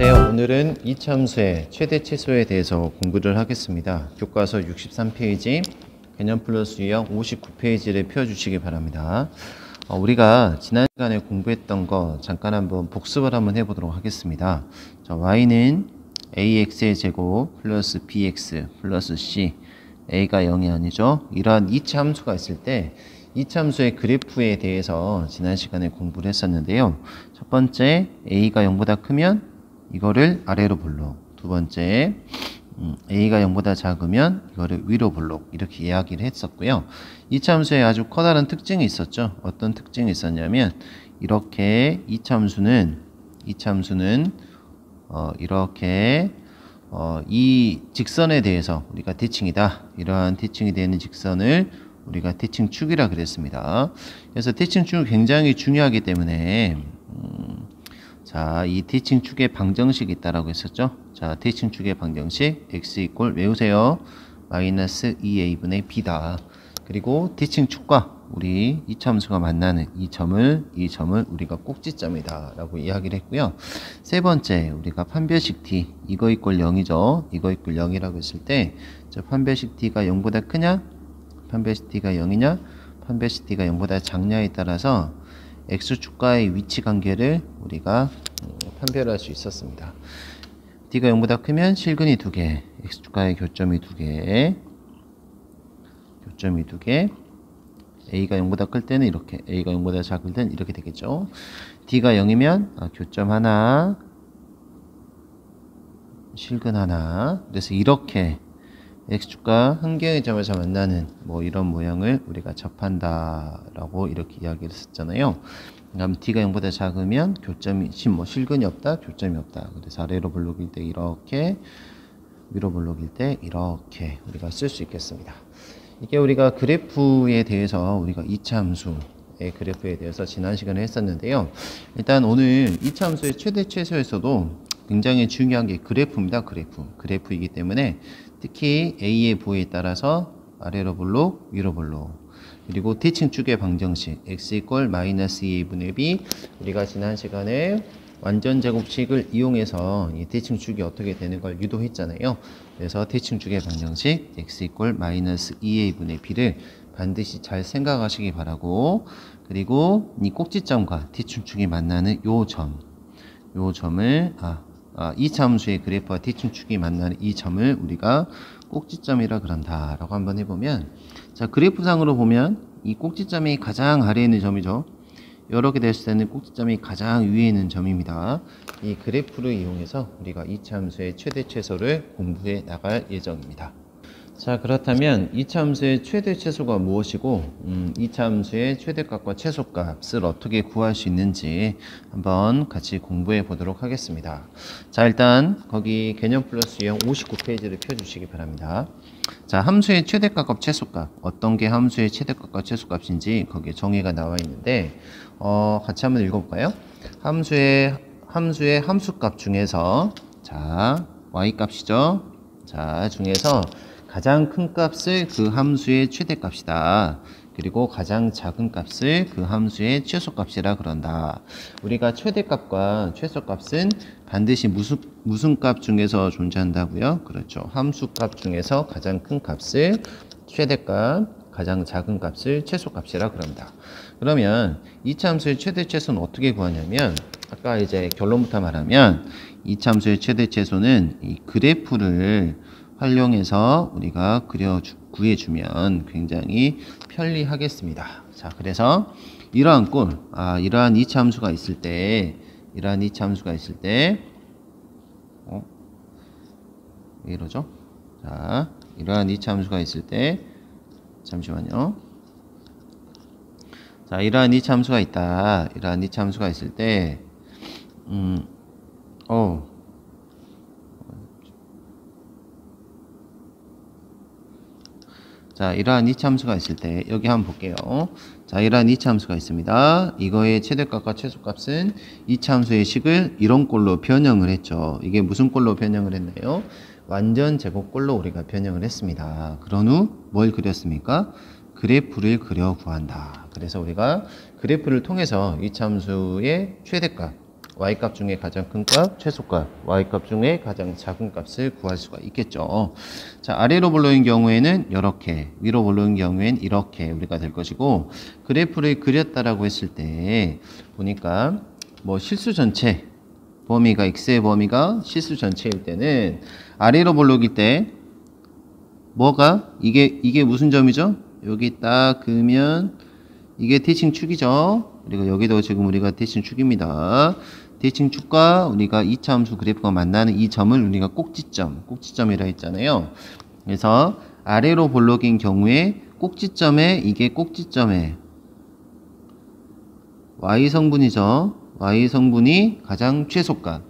안녕하세요. 오늘은 이참수의 최대치수에 대해서 공부를 하겠습니다. 교과서 63페이지, 개념 플러스 유형 59페이지를 펴주시기 바랍니다. 우리가 지난 시간에 공부했던 거 잠깐 한번 복습을 한번 해보도록 하겠습니다. 자, y는 ax의 제곱 플러스 bx 플러스 c, a가 0이 아니죠. 이러한 이차 함수가 있을 때 이참수의 그래프에 대해서 지난 시간에 공부를 했었는데요. 첫 번째, a가 0보다 크면 이거를 아래로 볼록, 두 번째 a가 0보다 작으면 이거를 위로 볼록, 이렇게 이야기를 했었고요. 이참수에 아주 커다란 특징이 있었죠. 어떤 특징이 있었냐면 이렇게 이참수는 이렇게 이 직선에 대해서 우리가 대칭이다, 이러한 대칭이 되는 직선을 우리가 대칭축이라 그랬습니다. 그래서 대칭축이 굉장히 중요하기 때문에 자, 이 대칭축의 방정식이 있다라고 했었죠. 자, 대칭축의 방정식 x 이꼴 외우세요. 마이너스 2a분의 b다. 그리고 대칭축과 우리 이차함수가 만나는 이 점을 우리가 꼭지점이다 라고 이야기를 했고요. 세 번째, 우리가 판별식 t 이거 이꼴 0이죠. 이거 이꼴 0이라고 했을 때 저 판별식 t가 0보다 크냐, 판별식 t가 0이냐, 판별식 t가 0보다 작냐에 따라서 x축과의 위치 관계를 우리가 판별할 수 있었습니다. t가 0보다 크면 실근이 2개, x축과의 교점이 2개, a가 0보다 클 때는 이렇게, a가 0보다 작을 때는 이렇게 되겠죠. t가 0이면 교점 하나, 실근 하나. 그래서 이렇게 x축과 한 개의 점을 만나는 이런 모양을 우리가 접한다라고 이렇게 이야기를 했었잖아요. 그럼 t가 0보다 작으면 교점이 실근이 없다, 교점이 없다. 그래서 아래로 볼록일 때 이렇게, 위로 볼록일 때 이렇게 우리가 쓸 수 있겠습니다. 이게 우리가 그래프에 대해서 우리가 이차함수의 그래프에 대해서 지난 시간에 했었는데요. 일단 오늘 이차함수의 최대 최소에서도 굉장히 중요한 게 그래프입니다. 그래프이기 때문에 특히 a의 부호에 따라서 아래로 볼록, 위로 볼록, 그리고 대칭축의 방정식 x 이꼴 마이너스 2a분의 b, 우리가 지난 시간에 완전 제곱식을 이용해서 이 대칭축이 어떻게 되는 걸 유도했잖아요. 그래서 대칭축의 방정식 x 이꼴 마이너스 2a분의 b를 반드시 잘 생각하시기 바라고, 그리고 이 꼭지점과 대칭축이 만나는 요 점을 이차함수의 그래프와 대칭축이 만나는 이 점을 우리가 꼭지점이라 그런다 라고 한번 해보면, 자, 그래프상으로 보면 이 꼭지점이 가장 아래에 있는 점이죠. 이렇게 됐을 때는 꼭지점이 가장 위에 있는 점입니다. 이 그래프를 이용해서 우리가 이차함수의 최대 최소를 공부해 나갈 예정입니다. 자, 그렇다면 이차함수의 최대 최소가 무엇이고 이차함수의 최대값과 최소값을 어떻게 구할 수 있는지 한번 같이 공부해 보도록 하겠습니다. 자, 일단 거기 개념 플러스 유형 59페이지를 펴주시기 바랍니다. 자, 함수의 최대값과 최소값, 어떤 게 함수의 최대값과 최소값인지 거기에 정의가 나와 있는데 같이 한번 읽어볼까요? 함수의 함수값 중에서, 자, y값이죠. 자, 중에서 가장 큰 값을 그 함수의 최대값이다. 그리고 가장 작은 값을 그 함수의 최소값이라 그런다. 우리가 최대값과 최소값은 반드시 무슨 값 중에서 존재한다고요? 그렇죠. 함수값 중에서 가장 큰 값을 최대값, 가장 작은 값을 최소값이라 그런다. 그러면 이차함수의 최대 최소는 어떻게 구하냐면, 아까 이제 결론부터 말하면 이차함수의 최대 최소는 이 그래프를 활용해서 우리가 구해주면 굉장히 편리하겠습니다. 자, 그래서 이러한 이차함수가 있을 때, 왜 이러죠? 자, 이러한 이차함수가 있을 때, 잠시만요. 자, 이러한 이차함수가 있다. 이러한 이차함수가 있을 때, 자, 이러한 이차함수가 있을 때 여기 한번 볼게요. 자, 이러한 이차함수가 있습니다. 이거의 최대값과 최소값은 이차함수의 식을 이런 꼴로 변형을 했죠. 이게 무슨 꼴로 변형을 했나요? 완전 제곱꼴로 우리가 변형을 했습니다. 그런 후 뭘 그렸습니까? 그래프를 그려 구한다. 그래서 우리가 그래프를 통해서 이차함수의 최대값, y값 중에 가장 큰 값, 최소값, y값 중에 가장 작은 값을 구할 수가 있겠죠. 자, 아래로 볼록인 경우에는 이렇게, 위로 볼록인 경우에는 이렇게 우리가 될 것이고, 그래프를 그렸다라고 했을 때 보니까 뭐 실수 전체 범위가 x의 범위가 실수 전체일 때는 아래로 볼록일 때 뭐가 이게 무슨 점이죠? 여기 딱 그으면 이게 대칭축이죠. 그리고 여기도 지금 우리가 대칭축입니다. 대칭축과 우리가 2차 함수 그래프가 만나는 이 점을 우리가 꼭지점이라 했잖아요. 그래서 아래로 볼록인 경우에 이게 꼭지점에 y 성분이죠. y 성분이 가장 최소값.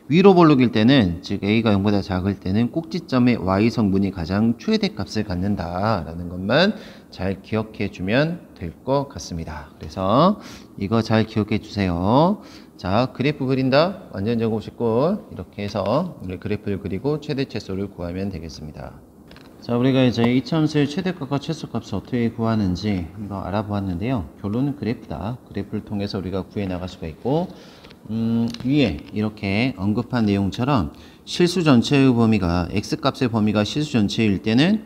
위로 볼록일 때는, 즉 a가 0보다 작을 때는 꼭지점의 y 성분이 가장 최대값을 갖는다라는 것만 잘 기억해 주면 될 것 같습니다. 그래서 이거 잘 기억해 주세요. 자, 그래프 그린다. 완전 제곱식 꼴. 이렇게 해서 우리 그래프를 그리고 최대 최소를 구하면 되겠습니다. 자, 우리가 이제 이차함수의 최대값과 최소값을 어떻게 구하는지 한번 알아보았는데요. 결론은 그래프다. 그래프를 통해서 우리가 구해 나갈 수가 있고, 위에 이렇게 언급한 내용처럼 실수 전체의 범위가 x값의 범위가 실수 전체일 때는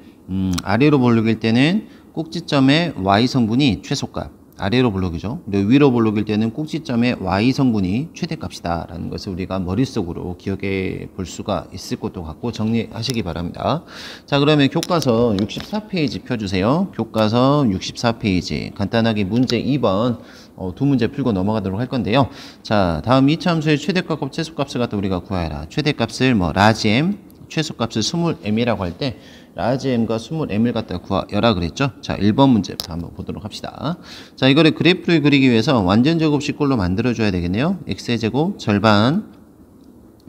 아래로 볼록일 때는 꼭지점의 y 성분이 최소값, 아래로 볼록이죠. 그리고 위로 볼록일 때는 꼭지점의 y 성분이 최대값이다 라는 것을 우리가 머릿속으로 기억해 볼 수가 있을 것도 같고 정리하시기 바랍니다. 자, 그러면 교과서 64페이지 펴주세요. 교과서 64페이지 간단하게 문제 2번 두 문제 풀고 넘어가도록 할 건데요. 자, 다음 이차함수의 최대값과 최소값을 갖다 우리가 구하라. 최대값을 라지 m, 최소값을 스몰 m이라고 할 때 라지 m과 스몰 m을 갖다 구하여라 그랬죠. 자, 1번 문제부터 한번 보도록 합시다. 자, 이거를 그래프를 그리기 위해서 완전 제곱식 꼴로 만들어줘야 되겠네요. x의 제곱 절반의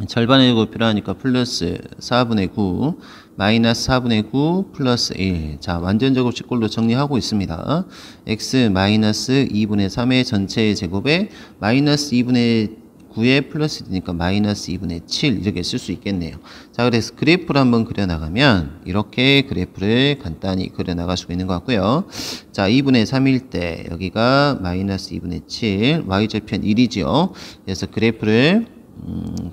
제곱 필요하니까 플러스 4분의 9 마이너스 4분의 9 플러스 1. 자, 완전 제곱식 꼴로 정리하고 있습니다. x 마이너스 2분의 3의 전체의 제곱에 마이너스 2분의 9에 플러스 되니까 마이너스 2분의 7 이렇게 쓸 수 있겠네요. 자, 그래서 그래프를 한번 그려나가면 이렇게 그래프를 간단히 그려나갈 수 있는 것 같고요. 자, 2분의 3일 때 여기가 마이너스 2분의 7 y절편 1이지요. 그래서 그래프를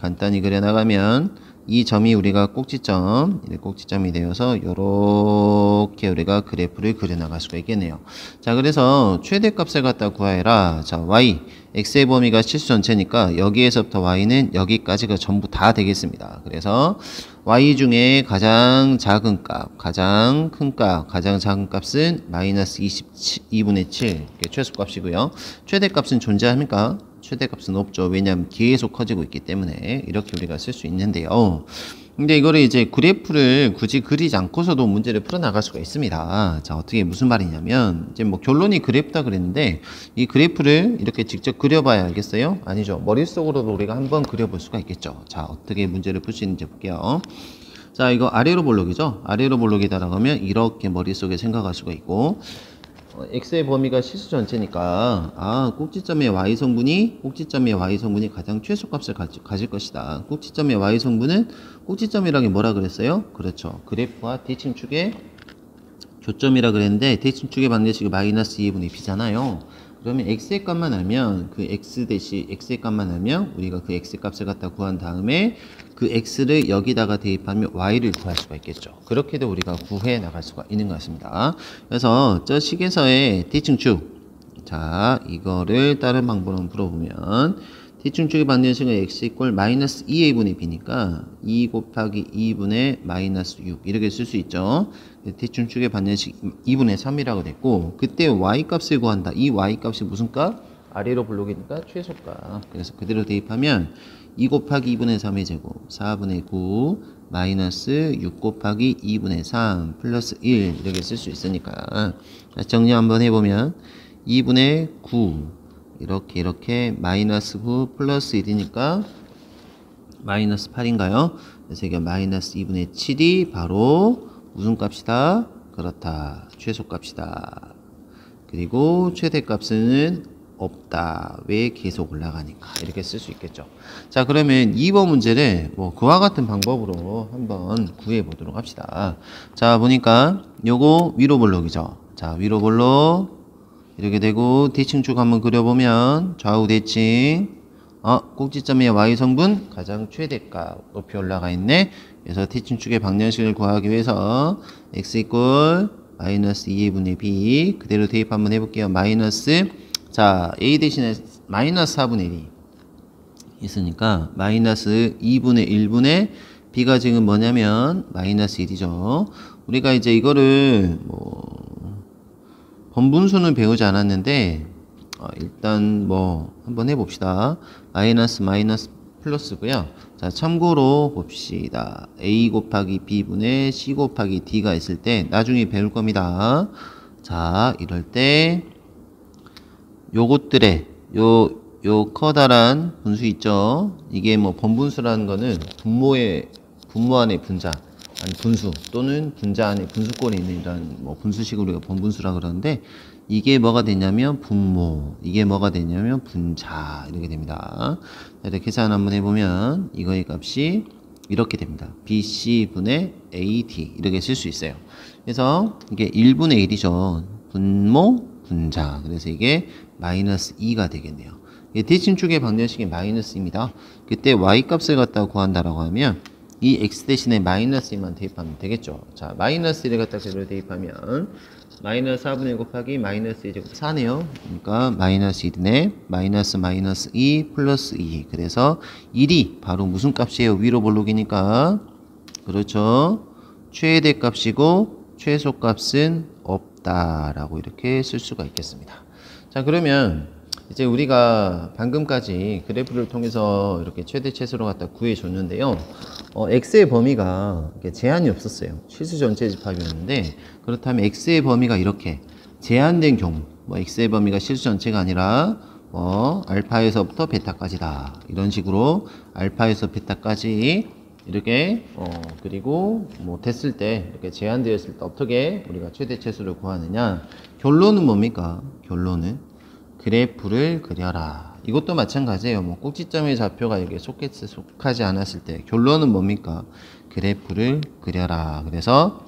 간단히 그려나가면 이 점이 우리가 꼭지점이 되어서 이렇게 우리가 그래프를 그려나갈 수가 있겠네요. 자, 그래서 최대값을 갖다 구하여라. 자, y, x의 범위가 실수 전체니까 여기에서부터 y는 여기까지가 전부 다 되겠습니다. 그래서 y 중에 가장 작은 값, 가장 큰 값, 가장 작은 값은 마이너스 2분의 7 이게 최소값이고요. 최대값은 존재합니까? 최대값은 없죠. 왜냐하면 계속 커지고 있기 때문에 이렇게 우리가 쓸 수 있는데요. 근데 이거를 이제 그래프를 굳이 그리지 않고서도 문제를 풀어나갈 수가 있습니다. 자, 어떻게 무슨 말이냐면 이제 뭐 결론이 그래프다 그랬는데 이 그래프를 이렇게 직접 그려봐야 알겠어요? 아니죠. 머릿속으로도 우리가 한번 그려볼 수가 있겠죠. 자, 어떻게 문제를 풀 수 있는지 볼게요. 자, 이거 아래로 볼록이죠. 아래로 볼록이다라고 하면 이렇게 머릿속에 생각할 수가 있고, x의 범위가 실수 전체니까 꼭지점의 y 성분이 가장 최소값을 가질 것이다. 꼭지점의 y 성분은 꼭지점이라는 게 뭐라 그랬어요? 그렇죠. 그래프와 대칭축의 교점이라 그랬는데 대칭축의 방정식이 마이너스 2분의 b잖아요. 그러면 x의 값만 알면 x의 값만 알면 우리가 그 x 값을 갖다 구한 다음에 그 x를 여기다가 대입하면 y를 구할 수가 있겠죠. 그렇게도 우리가 구해 나갈 수가 있는 것 같습니다. 그래서 저 식에서의 대칭축, 자, 이거를 다른 방법으로 풀어보면 대칭축의 방정식은 x 이퀄 마이너스 2a분의 b니까 2 곱하기 2분의 마이너스 6 이렇게 쓸 수 있죠. 대칭축의 방정식 2분의 3이라고 됐고, 그때 y값을 구한다. 이 y값이 무슨 값? 아래로 볼록이니까 최소값. 그래서 그대로 대입하면 2 곱하기 2분의 3의 제곱 4분의 9 마이너스 6 곱하기 2분의 3 플러스 1 이렇게 쓸 수 있으니까 정리 한번 해보면 2분의 9 이렇게 마이너스 9 플러스 1이니까 마이너스 8인가요? 그래서 이게 마이너스 2분의 7이 바로 무슨 값이다? 그렇다. 최소값이다. 그리고 최대값은 없다. 왜? 계속 올라가니까. 이렇게 쓸 수 있겠죠. 자, 그러면 2번 문제를 뭐 그와 같은 방법으로 한번 구해 보도록 합시다. 자, 보니까 요거 위로 볼록이죠. 자, 위로 볼록 이렇게 되고 대칭축 한번 그려보면 좌우 대칭 꼭지점의 y 성분 가장 최대값 높이 올라가 있네. 그래서 대칭축의 방정식을 구하기 위해서 x 이퀄 마이너스 2분의 b 그대로 대입 한번 해볼게요. 마이너스 자 a 대신에 마이너스 4분의 1이 있으니까 마이너스 2분의 1분의 b가 지금 뭐냐면 마이너스 1이죠. 우리가 이제 이거를 번분수는 배우지 않았는데 일단 한번 해봅시다. 마이너스 플러스고요. 자 참고로 봅시다. a 곱하기 b분의 c 곱하기 d가 있을 때 나중에 배울 겁니다. 자 이럴 때 요것들의 요 커다란 분수 있죠. 이게 번분수라는 거는 분모 안의 분자 아니 분수 또는 분자 안에 분수꼴에 있는 이런 분수식을 우리가 번분수라 그러는데 이게 뭐가 되냐면 분모, 이게 뭐가 되냐면 분자 이렇게 됩니다. 이렇게 계산 한번 해보면 이거의 값이 이렇게 됩니다. BC분의 AD 이렇게 쓸 수 있어요. 그래서 이게 1분의 1이죠. 분모, 분자. 그래서 이게 마이너스 2가 되겠네요. 대칭축의 방정식이 마이너스입니다. 그때 y값을 갖다 구한다라고 하면 이 x 대신에 마이너스 2만 대입하면 되겠죠. 자, 마이너스 1을 갖다 그대로 대입하면 마이너스 4분의 1 곱하기 마이너스 2제곱 4네요. 그러니까 마이너스 1이네. 마이너스 2 플러스 2. 그래서 1이 바로 무슨 값이에요? 위로 볼록이니까. 그렇죠. 최대값이고 최소값은 없다라고 이렇게 쓸 수가 있겠습니다. 자, 그러면 이제 우리가 방금까지 그래프를 통해서 이렇게 최대 최소로 갖다 구해줬는데요. x의 범위가 제한이 없었어요. 실수 전체 집합이었는데 그렇다면 x의 범위가 이렇게 제한된 경우 x의 범위가 실수 전체가 아니라 알파에서부터 베타까지다. 이런 식으로 알파에서 베타까지 이렇게 그리고 됐을 때 이렇게 제한되었을 때 어떻게 우리가 최대 최소를 구하느냐. 결론은 뭡니까? 결론은 그래프를 그려라. 이것도 마찬가지예요. 꼭지점의 좌표가 여기에 속하지 않았을 때 결론은 뭡니까? 그래프를 그려라. 그래서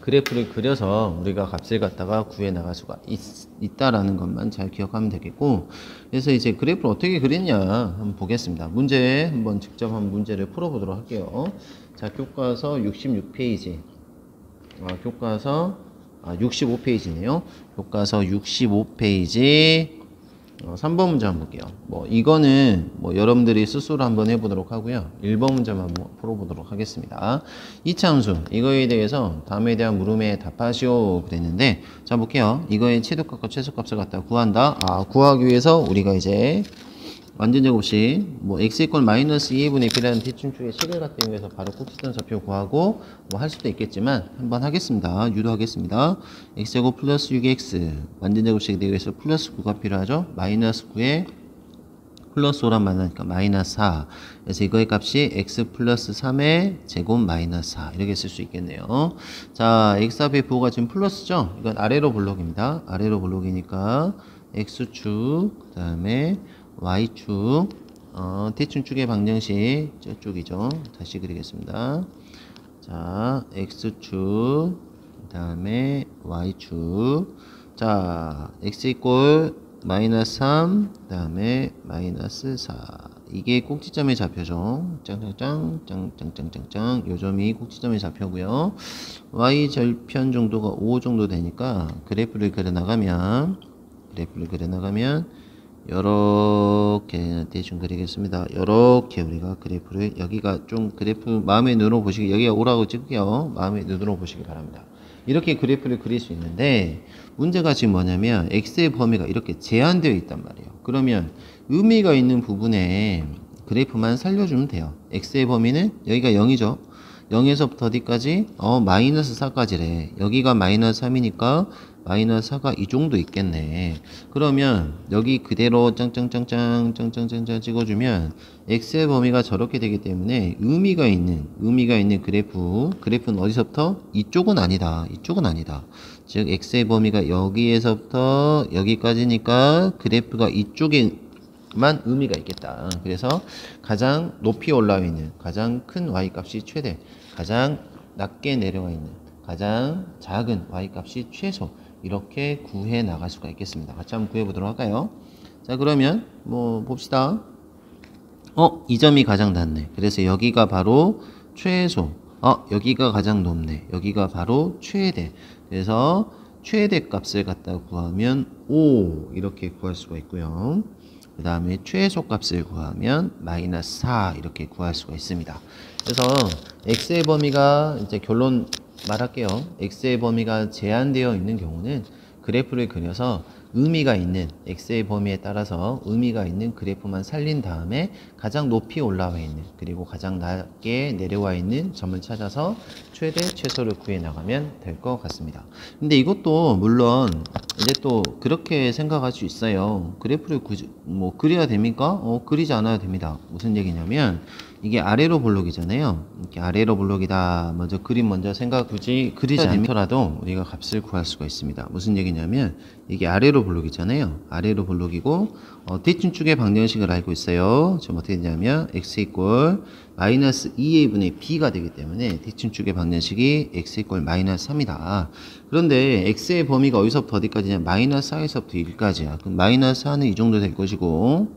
그래프를 그려서 우리가 값을 갖다가 구해 나갈 수가 있다라는 것만 잘 기억하면 되겠고, 그래서 이제 그래프를 어떻게 그리냐 한번 보겠습니다. 문제 한번 직접 한번 문제를 풀어보도록 할게요. 자, 교과서 66페이지. 교과서 65페이지네요. 교과서 65페이지 3번 문제 한번 볼게요. 이거는 여러분들이 스스로 한번 해보도록 하고요. 1번 문제만 한번 풀어보도록 하겠습니다. 이차함수 이거에 대해서 다음에 대한 물음에 답하시오 그랬는데, 자 볼게요. 이거의 최대값과 최소값을 갖다 구한다. 구하기 위해서 우리가 이제 완전제곱식 x 이퀄 마이너스 2분의 b라는 대칭축의 식을 갖다 이용해서 바로 꼭지점 좌표 구하고 할 수도 있겠지만 한번 하겠습니다. 유도하겠습니다. x제곱 플러스 6x 완전제곱식에 대해서 플러스 9가 필요하죠. 마이너스 9에 플러스 5란 말하니까 마이너스 4. 그래서 이거의 값이 x 플러스 3의 제곱 마이너스 4 이렇게 쓸 수 있겠네요. 자, x 앞에 부호가 지금 플러스죠. 이건 아래로 블록입니다. 아래로 블록이니까 x축 그 다음에 y축, 대칭축의 방정식 저쪽이죠. 다시 그리겠습니다. 자, x축, 그 다음에 y축. 자, x 이꼴 마이너스 3, 그 다음에 마이너스 4. 이게 꼭지점의 좌표죠. 짱짱짱, 짱짱짱짱짱. 요 점이 꼭지점의 좌표고요. y 절편 정도가 5 정도 되니까 그래프를 그려나가면 요렇게 대충 그리겠습니다. 요렇게 우리가 그래프를 여기가 좀 그래프 마음의 눈으로 보시기, 여기가 오라고 찍을게요. 마음의 눈으로 보시기 바랍니다. 이렇게 그래프를 그릴 수 있는데 문제가 지금 뭐냐면 x의 범위가 이렇게 제한되어 있단 말이에요. 그러면 의미가 있는 부분에 그래프만 살려주면 돼요. x의 범위는 여기가 0이죠. 0에서부터 어디까지? 마이너스 4까지래. 여기가 마이너스 3이니까 마이너스 4가 이 정도 있겠네. 그러면 여기 그대로 짱짱짱짱 찍어주면 x의 범위가 저렇게 되기 때문에 의미가 있는 그래프는 어디서부터? 이쪽은 아니다. 즉 x의 범위가 여기에서부터 여기까지니까 그래프가 이쪽에만 의미가 있겠다. 그래서 가장 높이 올라와 있는 가장 큰 y값이 최대, 가장 낮게 내려와 있는 가장 작은 y값이 최소, 이렇게 구해 나갈 수가 있겠습니다. 같이 한번 구해 보도록 할까요? 자, 그러면 봅시다. 이 점이 가장 낮네. 그래서 여기가 바로 최소. 여기가 가장 높네. 여기가 바로 최대. 그래서 최대 값을 갖다 구하면 5 이렇게 구할 수가 있고요. 그 다음에 최소 값을 구하면 마이너스 4 이렇게 구할 수가 있습니다. 그래서 x의 범위가 이제 결론 말할게요. x의 범위가 제한되어 있는 경우는 그래프를 그려서 의미가 있는 x의 범위에 따라서 의미가 있는 그래프만 살린 다음에 가장 높이 올라와 있는 그리고 가장 낮게 내려와 있는 점을 찾아서 최대 최소를 구해 나가면 될 것 같습니다. 근데 이것도 물론 이제 또 그렇게 생각할 수 있어요. 그래프를 그려야 됩니까? 그리지 않아도 됩니다. 무슨 얘기냐면 이게 아래로 볼록이잖아요. 이렇게 아래로 볼록이다. 먼저 그림 먼저 그리지 않더라도 우리가 값을 구할 수가 있습니다. 무슨 얘기냐면 이게 아래로 볼록이잖아요. 아래로 볼록이고 대칭축의 방정식을 알고 있어요. 지금 어떻게 되냐면 x 이꼴 마이너스 2a분의 b가 되기 때문에 대칭축의 방정식이 x 이꼴 마이너스 3이다. 그런데 x의 범위가 어디서부터 어디까지냐? 마이너스 4에서부터 1까지야. 그럼 마이너스 4는 이 정도 될 것이고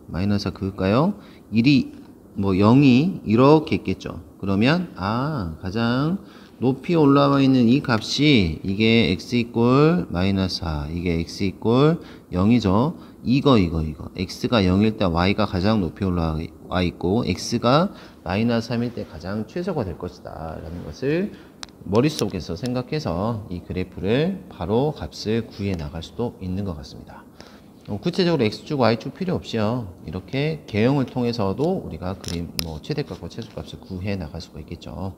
마이너스 4 그을까요? 1이 0이 이렇게 있겠죠. 그러면 가장 높이 올라와 있는 이 값이 이게 x 이꼴 마이너스 4 이게 x 이꼴 0이죠. 이거 x가 0일 때 y가 가장 높이 올라와 있고 x가 마이너스 3일 때 가장 최소가 될 것이다 라는 것을 머릿속에서 생각해서 이 그래프를 바로 값을 구해 나갈 수도 있는 것 같습니다. 구체적으로 x축, y축 필요 없이요. 이렇게 개형을 통해서도 우리가 그림 최대값과 최소값을 구해 나갈 수가 있겠죠.